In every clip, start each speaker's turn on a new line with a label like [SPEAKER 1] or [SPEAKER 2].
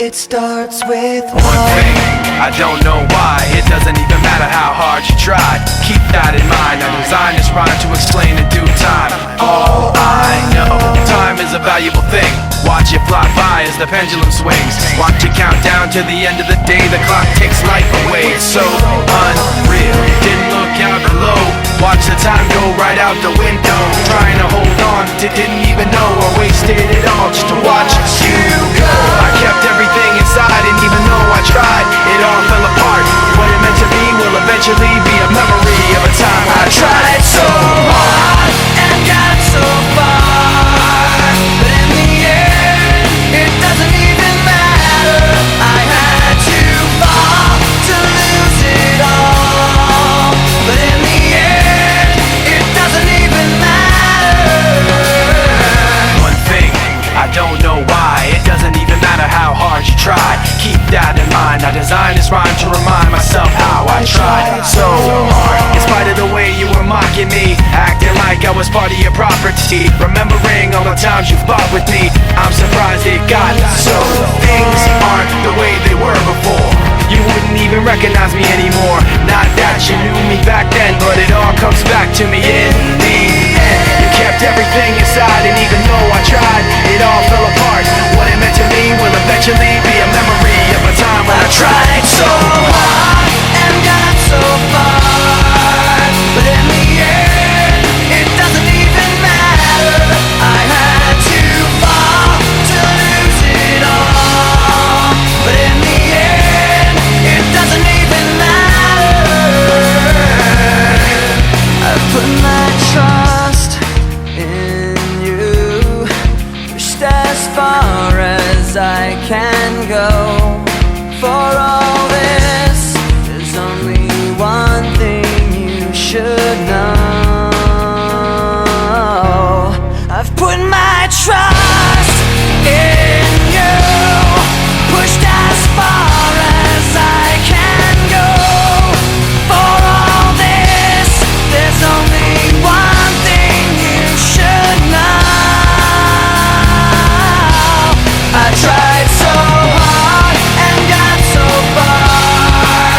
[SPEAKER 1] It starts with
[SPEAKER 2] one thing, I don't know why. It doesn't even matter how hard you try. Keep that in mind. I designed this rhyme to explain in due time. All I know, time is a valuable thing. Watch it fly by as the pendulum swings. Watch it count down to the end of the day. The clock takes life away. It's so unreal. Didn't look out below. Watch the time go right out the window. Trying to hold on, didn't even know I wasted it all just to watch you go. I kept everything inside, and even though I tried, it all fell apart. What it meant to be will eventually be a memory of a time I tried so hard and got so far, but in the end, it doesn't even matter. I had to fall to lose it all, but in the end, it doesn't even matter. One thing, I don't know why. It doesn't even matter how hard you try. Keep that in mind. I designed this rhyme to remind myself how I tried so hard. In spite of the way you were mocking me, acting like I was part of your property, remembering all the times you fought with me, I'm surprised it got so. Things aren't the way they were before. You wouldn't even recognize me anymore. Not that you knew me back then, but it all comes back to me in the end. You kept everything inside, and even though I tried, it all fell apart. What it meant to me will eventually be a memory of a time when I tried so hard and got so far, but in the end, it doesn't even matter. I had to fall to lose it all, but in the end, it doesn't even matter. I've put my trust in you, pushed as far as I can go. For all this, there's only one thing you should know. I've put my trust in you, pushed as far as I can go. For all this, there's only one thing you should know. I tried so hard and got so far,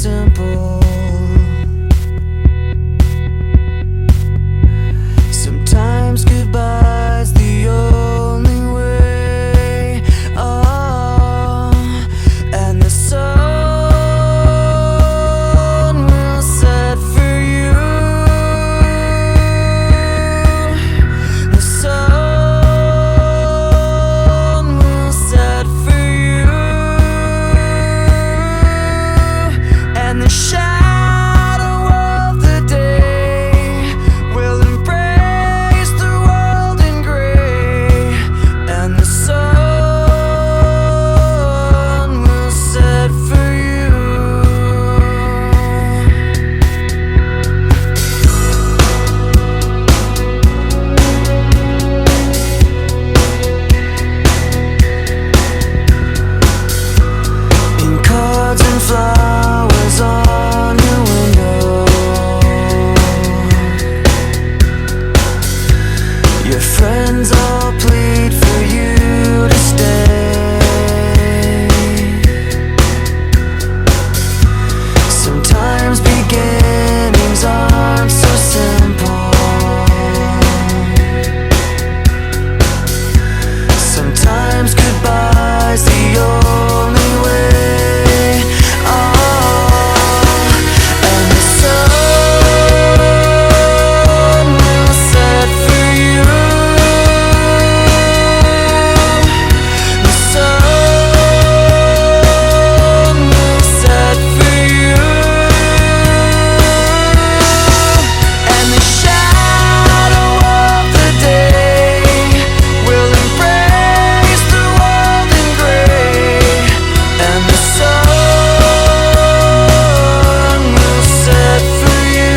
[SPEAKER 1] simple. Sometimes goodbye's the only way. Oh, and the sun will set for you. The sun will set for you. And the shadow of the day will embrace the world in gray. And the sun will set for you. In cards and flowers on your window, your friends all plead for you to stay. Sometimes beginnings aren't so simple. Sometimes goodbye's the only way. And the sun will set for you. The sun will set for you. And the shadow of the day will embrace the world in gray. And the sun will set for you.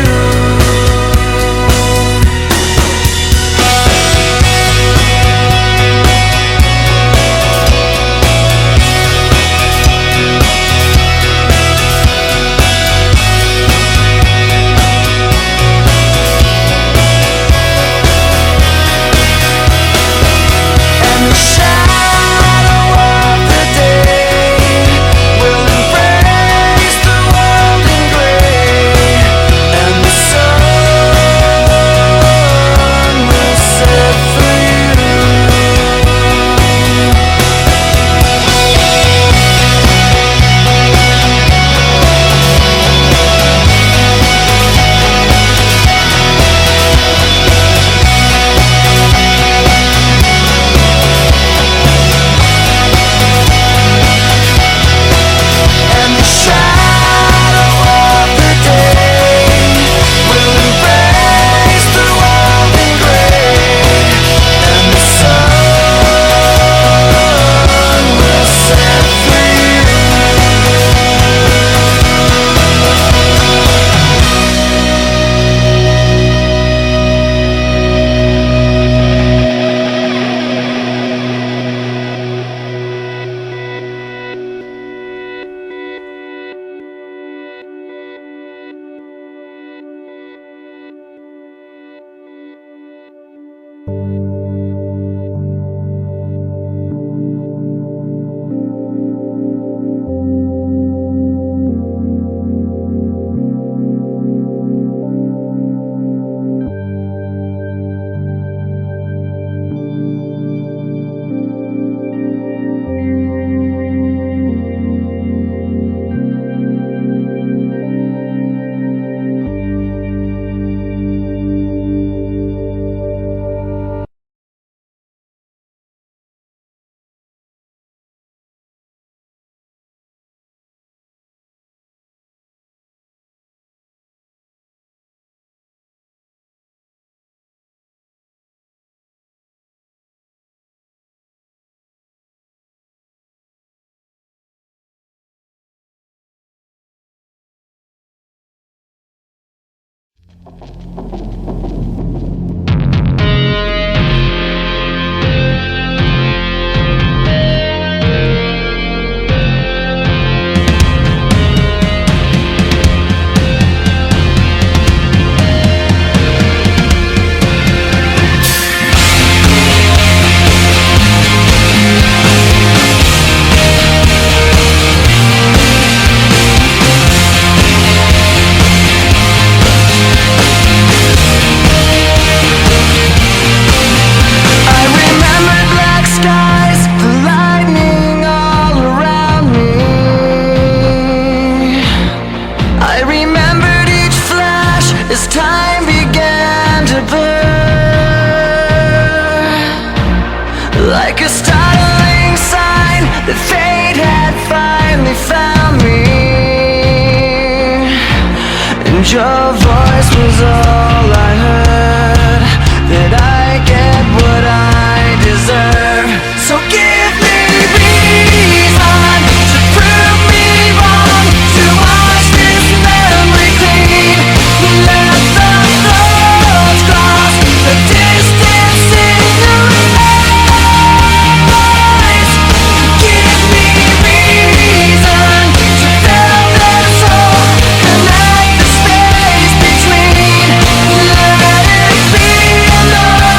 [SPEAKER 1] And the shadow of the day will embrace the world in gray. And the sun will set for you. And the shadow of the day will embrace the world in gray. And the sun will set for you. that fate had finally found me, and your voice was all I heard, that I get what I deserve. So give me reason to prove me wrong, to wash this memory clean. Let the thoughts cross the distance in your eyes. Give me reason to fill this hole, connect the space between. Let it be enough.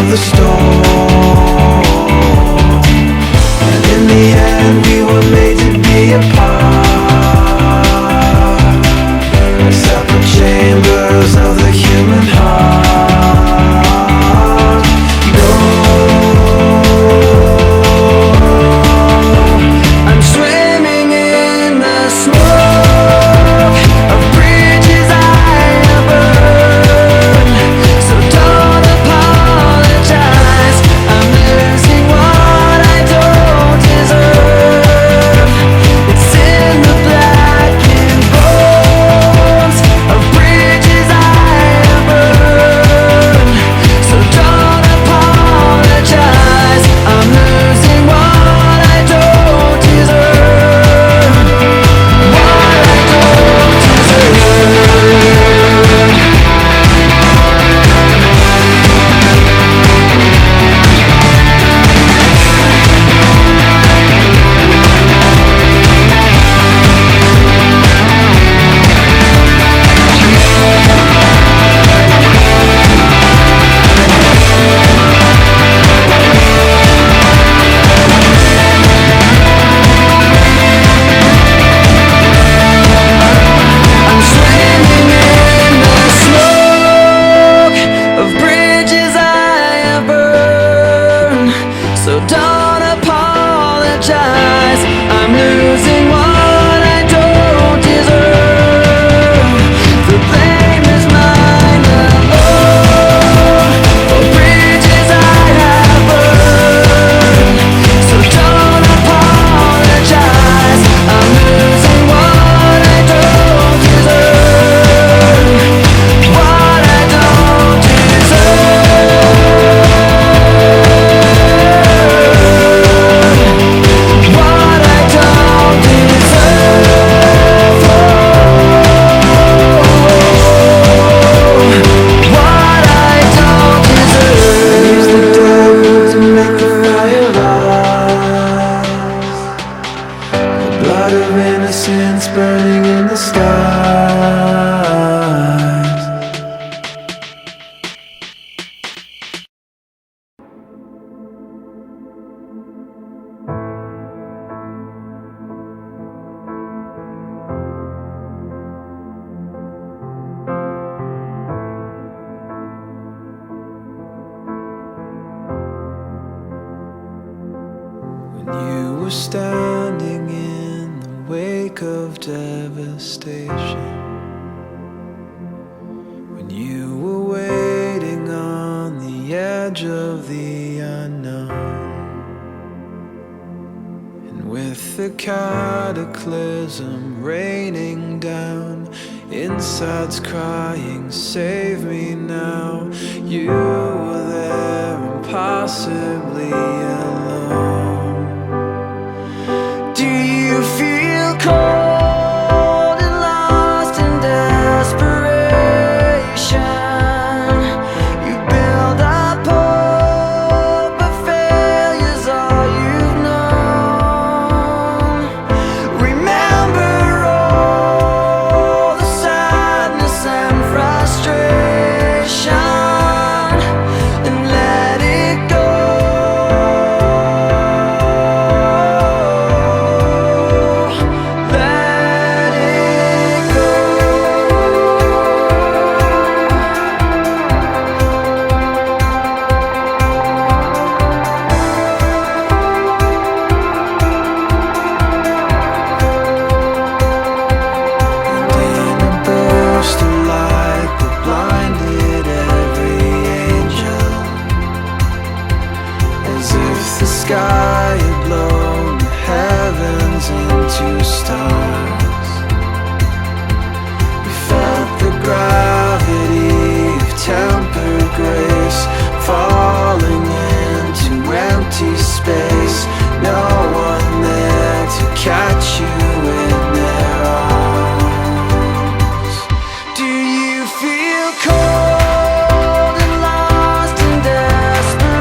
[SPEAKER 1] the storm. And in the end we were made to be apart, separate chambers of the human heart. No, I'm swimming in the smoke of bridges I have burned. So don't apologize, I'm losing what I don't deserve. It's in the blackened bones of bridges I have burned. So don't apologize, I'm losing what I don't deserve. What I don't deserve. I'm swimming in the smoke of bridges I have burned. So don't apologize, I'm losing what I don't deserve. The blame is mine alone for bridges I have burned. So don't apologize, I'm losing what I don't deserve. What I don't deserve. What I don't deserve. What I don't deserve. Use the devil to make the fire rise. The blood of innocence burning in the skies. When you were standing in the wake of devastation, when you were waiting on the edge of the unknown, and with the cataclysm raining down, insides crying, save me now, you were there impossibly alone. Do you feel cold and lost in desperation? You build up hope, but failure's all you've known. Remember all the sadness and frustration, and let it go. Let it go. And in a burst of light that blinded every angel, as if the sky had blown the heavens into stars, we felt the gravity of tempered grace falling into empty space. No one there to catch you in their arms. Do you feel cold and lost in desperation?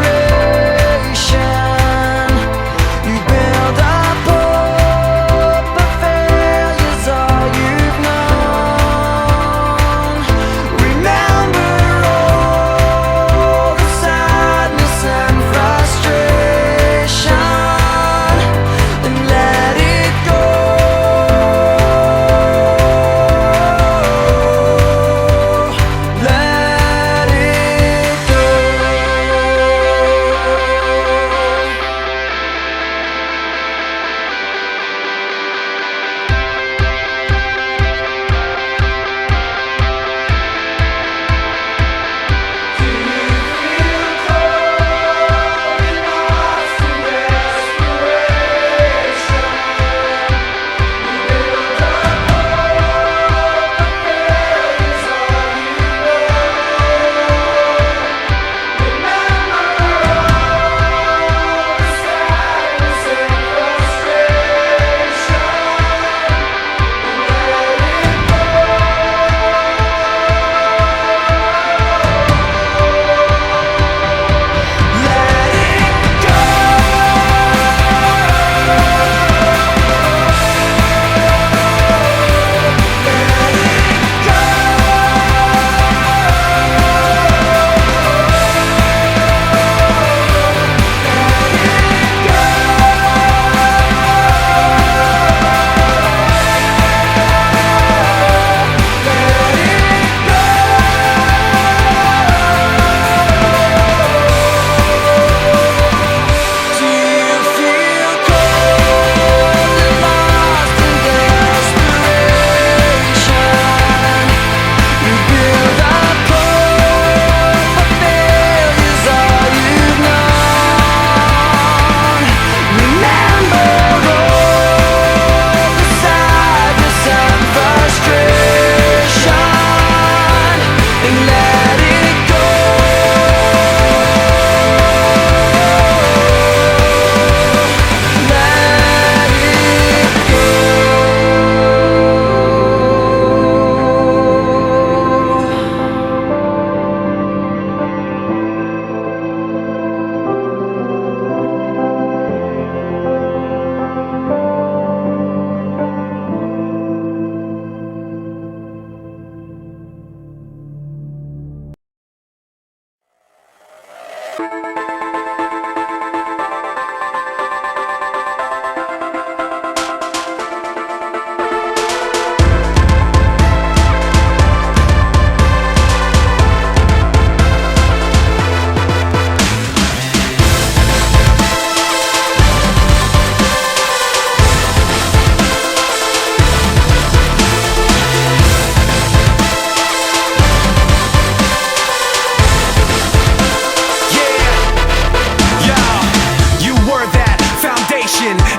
[SPEAKER 1] You build up hope, but failure's all you've known. Remember all the sad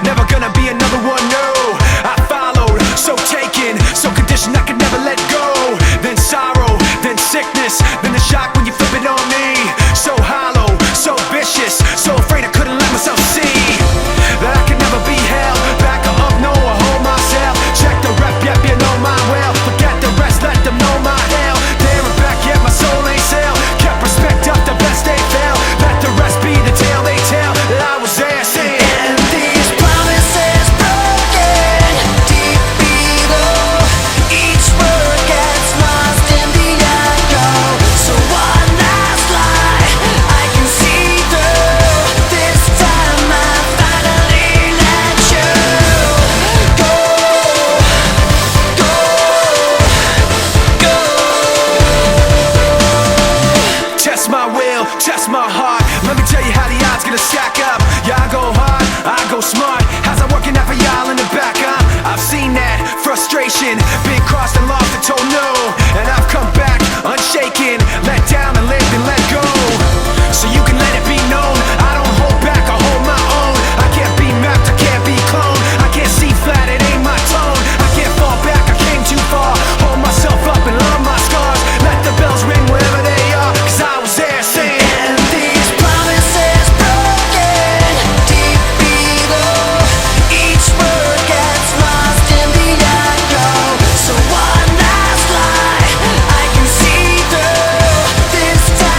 [SPEAKER 2] Never gonna be another one, no. I followed, so taken, so conditioned I could never let go. Then sorrow, then sickness, then the shock when you flip it on me. So hollow, so vicious, so afraid I couldn't let myself see that I could never be held back or up, no, I hold myself. Check the rep, yep, you know my well. Forget the rest, let them know my hell. There and back, yet my soul ain't sell. Kept respect up, the best they fail. Let the rest be the tale they tell that I was there saying. Test my heart, let me tell you how the odds gonna stack up. Yeah, I go hard, I go smart. How's that working out for y'all in the back, huh? I've seen that frustration, been crossed and lost and told no. And I've come back unshaken, let down and lived and let go. So you can let it be known, I don't hold back, I hold my own. I can't be mapped, I can't be cloned. I can't see flat, it ain't my tone. I can't fall back, I came too far. Hold myself up and love my scars. Let the bells ring wherever they are, cause I was there saying.
[SPEAKER 1] So one last lie I can see through. This time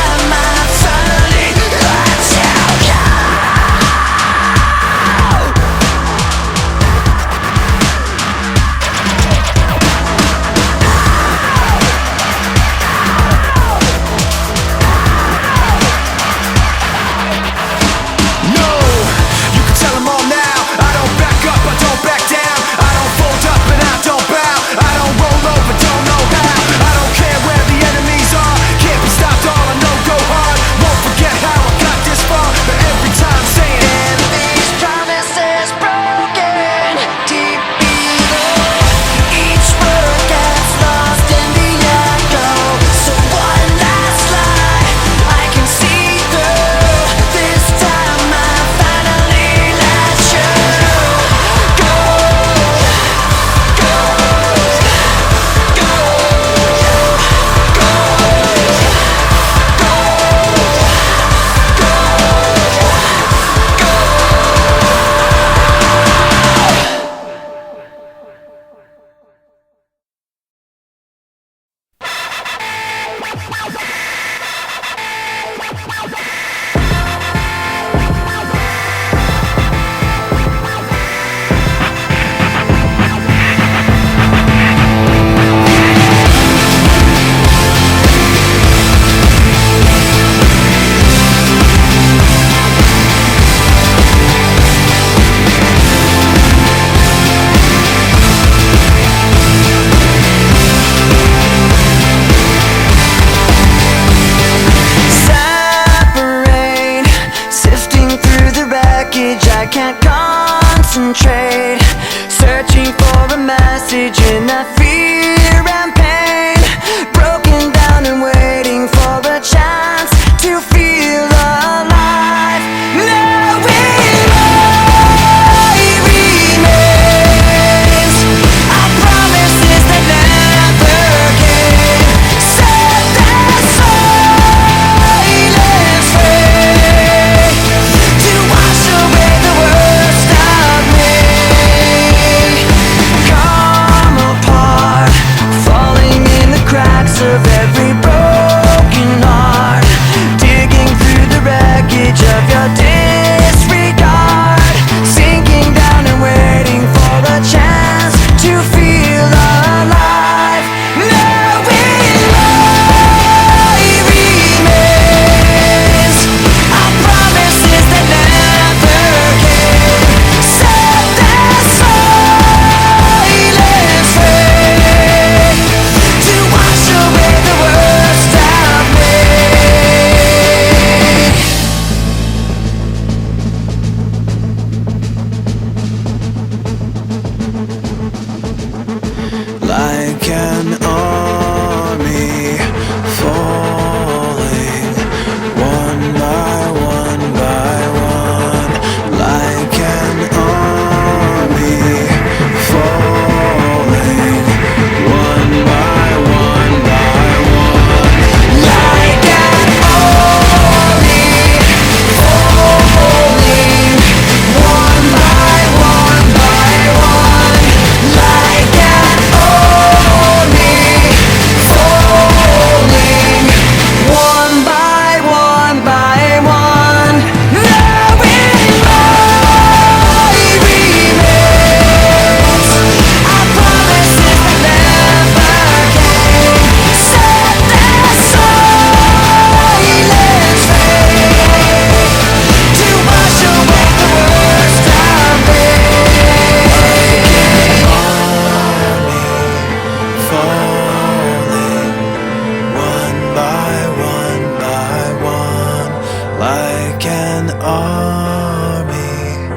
[SPEAKER 1] army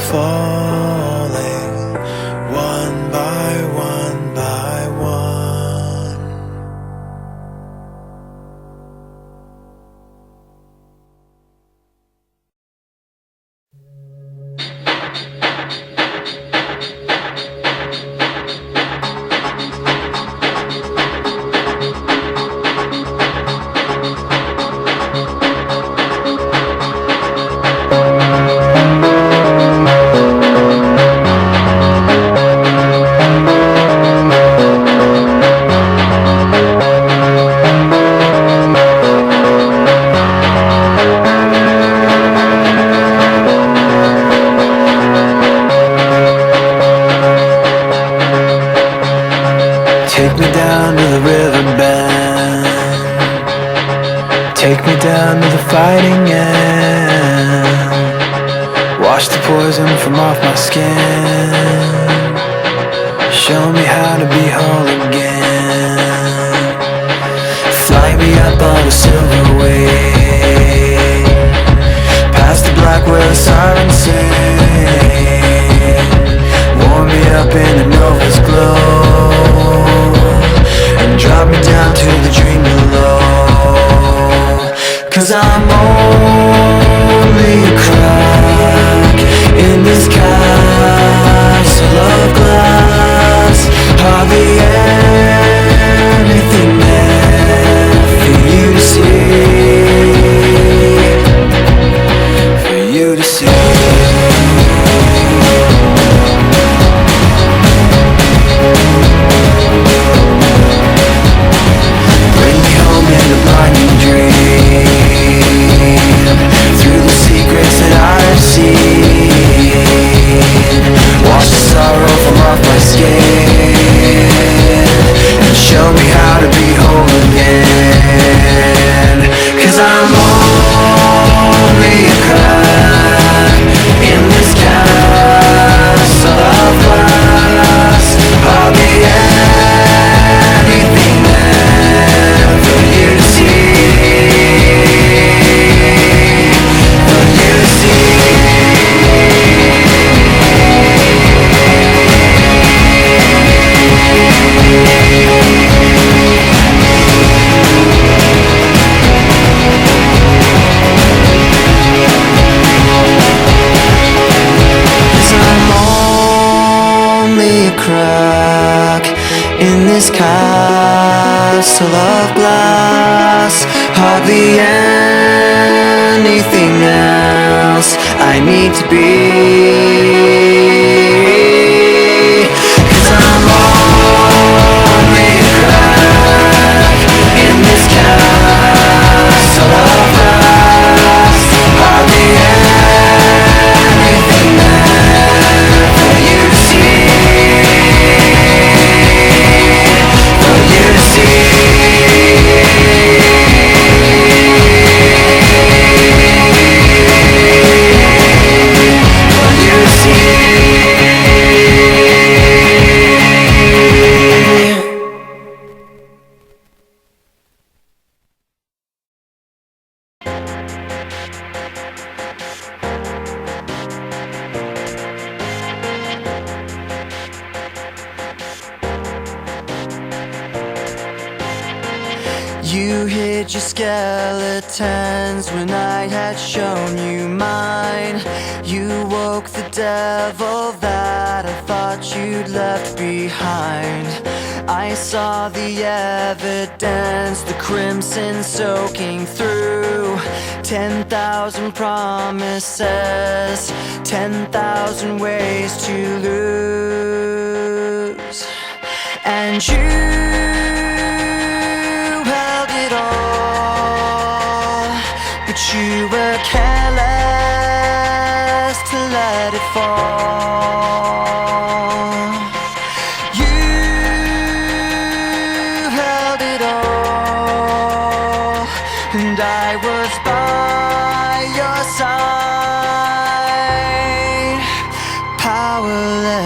[SPEAKER 1] falling one by one by one. Take me down to the riverbed. Take me down to the fighting end. Wash the poison from off my skin. Show me how to be whole again. Fly me up on a silver wing, past the black where the sirens sing. Warm me up in a nova's glow, and drop me down to the dream below. 'Cause I'm only a crack in this castle of glass. Hardly anything there for you to see, for you to see. Bring me home in a blinding dream, through the secrets that I've seen. Wash the sorrow from off my skin, and show me how to be whole again. 'Cause I'm only a crack in this castle of glass. Hardly anything there for you to see, for you to see. Crack in this castle of glass. Hardly anything else I need to be. 'Cause I'm only a crack in this castle of glass. Hardly anything there for you to see. You hid your skeletons when I had shown you mine. You woke the devil that I thought you'd left behind. I saw the evidence, the crimson soaking through. 10,000 promises, 10,000 ways to lose. And you but you were careless to let it fall. You held it all, and I was by your side, powerless.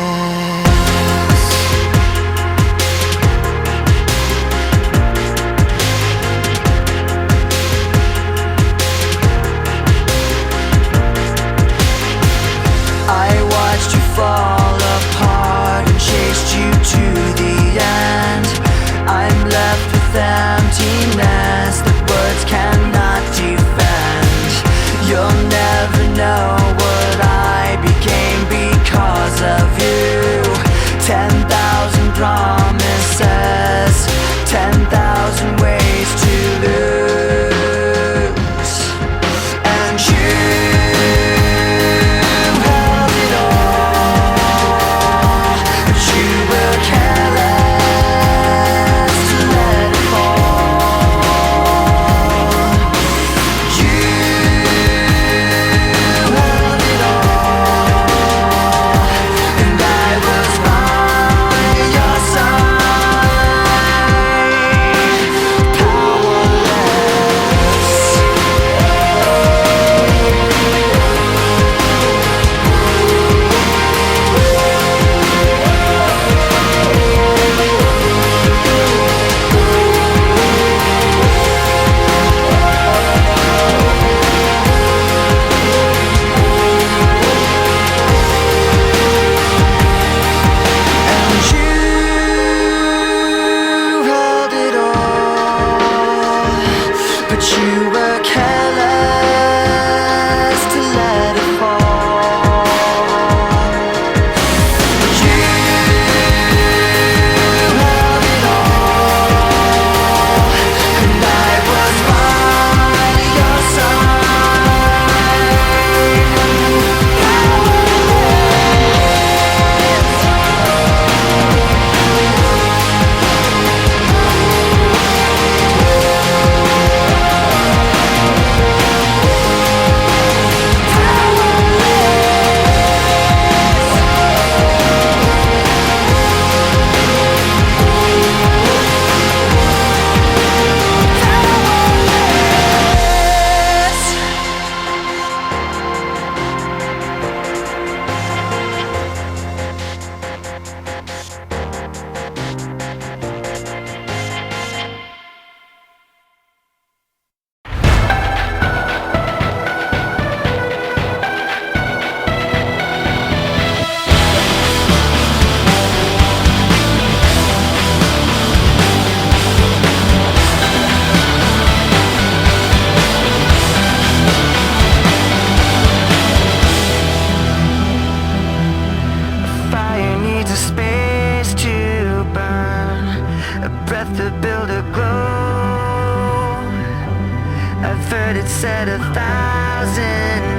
[SPEAKER 1] thousand